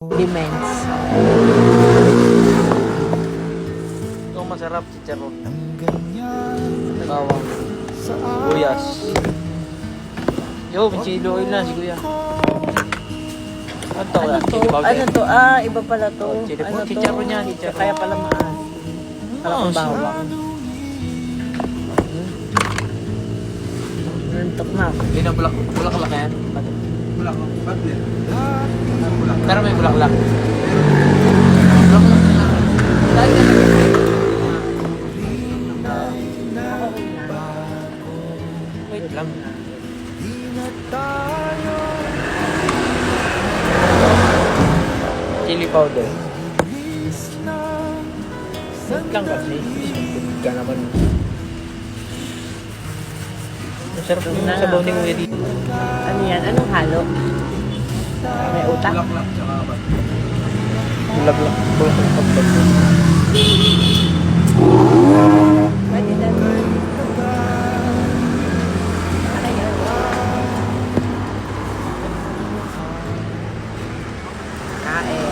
Demands. Ito masarap, chicharon. Bawang. Buyas. Yo, may chili oil na si kuya. Ano to? Ano to? Chili powder. Ano to? Iba pala to. Oh, chili Ano powder. to? Chicharon yan, chicharon. Kaya pala maan. Kala ko Oh, bawang. Nantok na ako. Hindi na bulaklak yan. Pero may bulaklak. Bulaklak na. Dahil ka wait lang. Chili powder. Wait lang kasi. Tubig ka naman. Masarap yung sabaw ni Kuya dito. Ano yan? Anong halo? May utak? Bulaklak. Pwede na. Ano yan? Kain.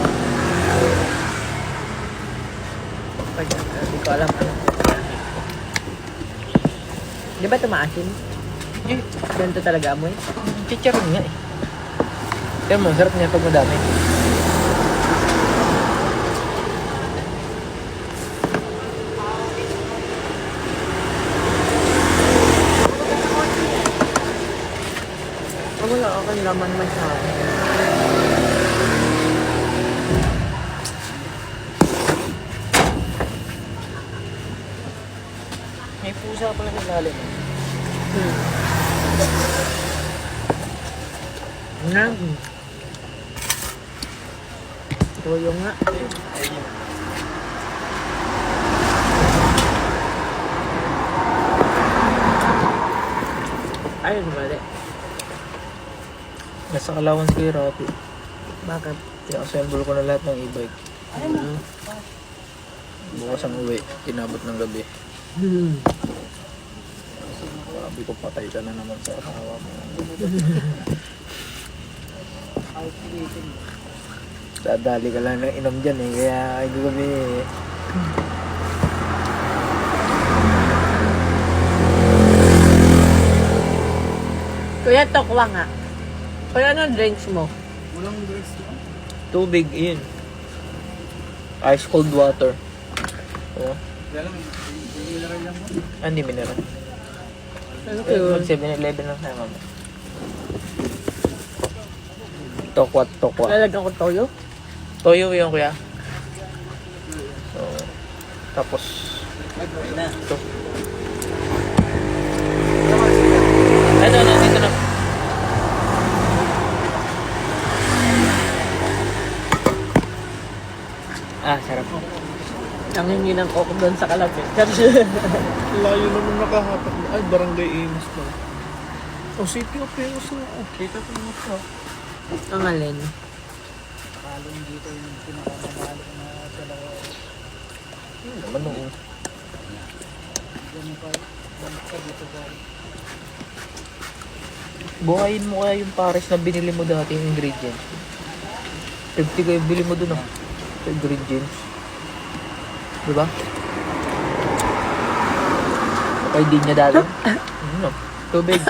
Hindi ko alam ano. Di ba tumaasin? Eh, Ganito talaga amoy? chicharon nga eh. Kaya mo, sarap niya pag madami. Wala akong laman masyado. May pusa pala sa lalim. Nga. Tuyo nga. Ayun ba de? Nasa allowance ko yung Rapi. Bakit? Kaya assemble ko na lahat ng e-bike. Bukas ang uwi, inabot ng gabi. Sabi ko, patay ka na naman sa asawa mo. Dadali ka lang ng inom dyan eh, kaya ay gabi eh. Kuya, tokwa nga. Kuya, ano drinks mo? Tubig, yun. Ice cold water. Oo. Hindi mineral. Ano Mag 7-Eleven lang tayo mama. Tokwa. Lalagyan ko toyo? Toyo yun kuya. So, tapos ito. Ito na, dito na. Sarap. Ang hingi ng coke doon sa kalapit. Layo naman nakahatak na. Ay, barangay Imus na. Oh, City of Famous na. Oh, City of Famous na. Ang alin. Naman nung buhayin mo kaya yung pares na binili mo dati yung ingredients. 50 kayo bili mo dun sa ingredients. Diba? Okay din niya dati. Tubig.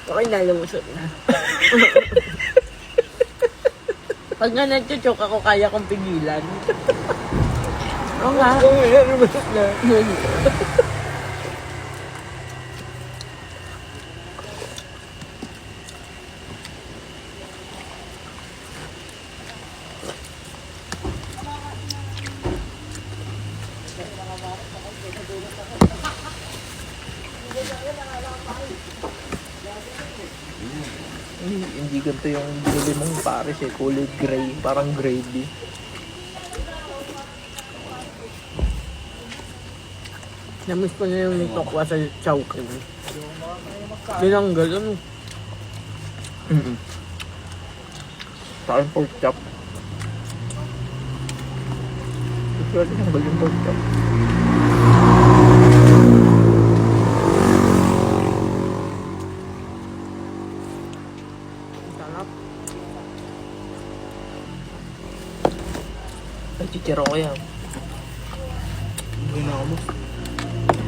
Okay na, lumusot na. Pag nga nag-choke ako, kaya kong pigilan. Oo nga. Oo, yan, lumusot na. Hindi ganito yung binili mong pares eh. Kulay gray. Parang gravy. Namiss ko na yung tokwa sa chowking. Tinanggal, ano? Saan pork chop? Ito tinanggal yung pork chop. Ay, chichiro ko yan. Hindi na ako boss.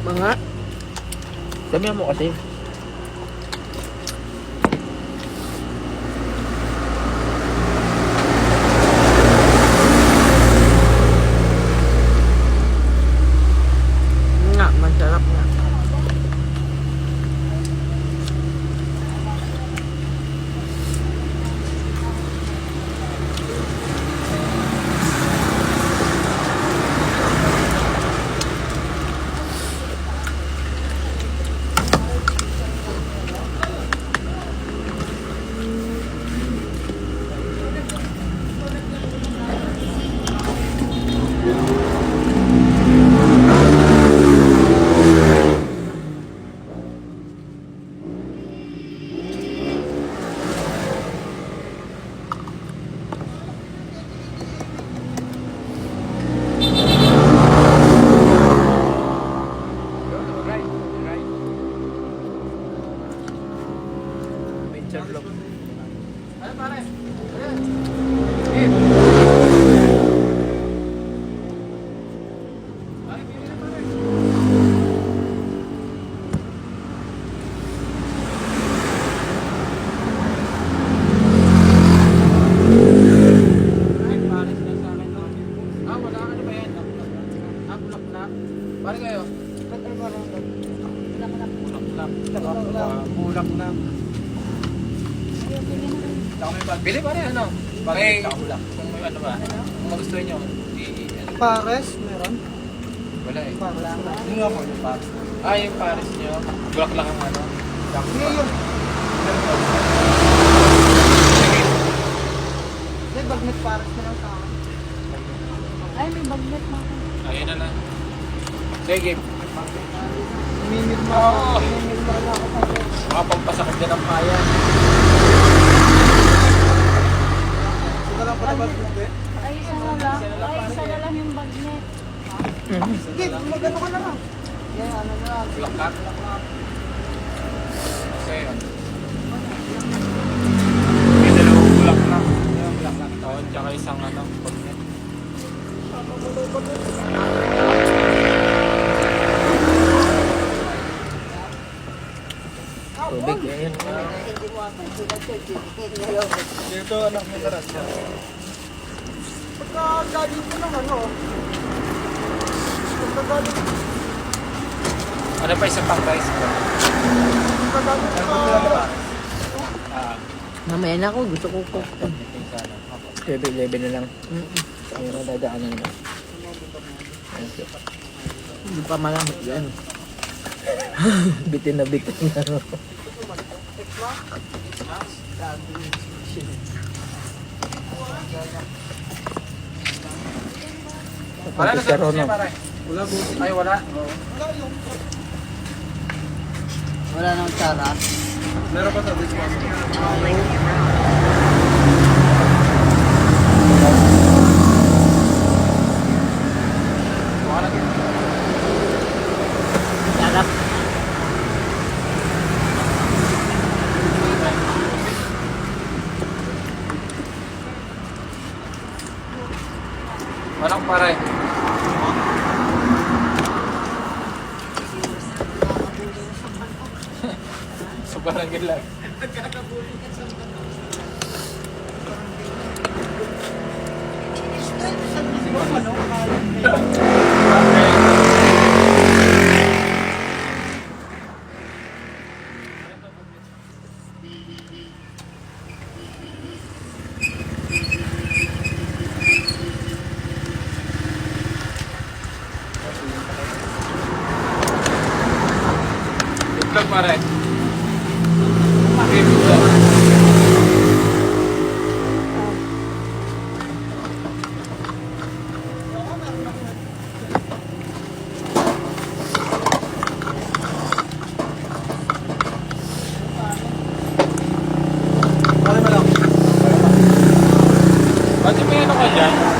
Mga, Damihan mo kasi. nga, masarap nga. Picture vlog. Bulak na. Bili pa rin, ano? May, kung may ano ba? Kung magustuhan nyo, Pares, meron? wala eh. Yung nga po, yung pares. Ah, yung Paris nyo, bulak lang ang ano. Hindi yun. Hindi, bagnet pares na lang sa akin. Ay, may bagnet na ako. Ayun na lang. Sige, Minute mo. Oo. Minute mo na ako sa akin. makapampasakit din ang payan. Sino lang pala bagnet eh? Ay, isa na lang. Ay, isa na lang yung bagnet. Sige, magano ka na lang. Yeah, ano na lang. Bulak ka? Kasi yun. May dalawang bulak na. Oo, tsaka isang ano, pagnet. Tubig, yan. Dito anak mo na siya. Pagka galing ko ng ano, pagka galing Ano pa isang pang rice ko? sa... Mamaya na ako, gusto ko ko. 7-11 na lang. Pero dadaanan na. Hindi pa malamot yan. Bitin na bitin na. Wala na sa Rono. Wala po. Ay, wala. Wala nang tsara. Meron pa sa dishwasher. Sarap. Walang pare. Sa barangay lang. Itlog pare. Okay, itlog. Pare na lang. Ba't may ano ka dyan?